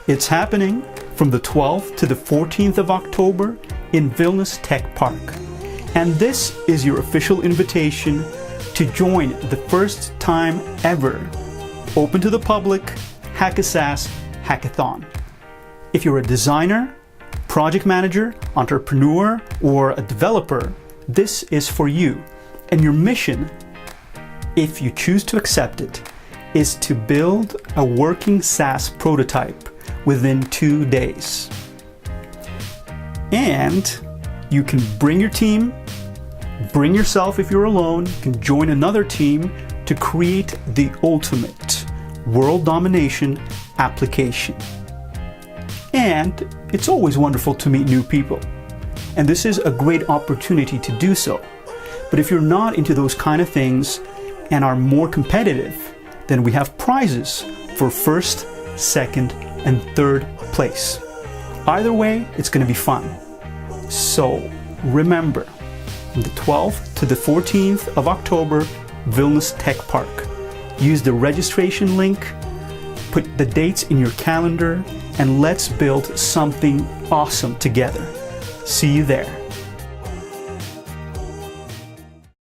It's happening from the 12th to the 14th of October in Vilnius Tech Park. And this is your official invitation to join the first time ever open to the public Hack-a-Saas Hackathon. If you're a designer, project manager, entrepreneur, or a developer, this is for you. And your mission, if you choose to accept it, is to build a working SaaS prototype within 2 days. And you can bring your team, bring yourself if you're alone, you can join another team to create the ultimate world domination application. And it's always wonderful to meet new people. And this is a great opportunity to do so. But if you're not into those kind of things and are more competitive, then we have prizes for first, second, and third place. Either way, it's going to be fun. So remember, from the 12th to the 14th of October, Vilnius Tech Park. Use the registration link, put the dates in your calendar, and let's build something awesome together. See you there.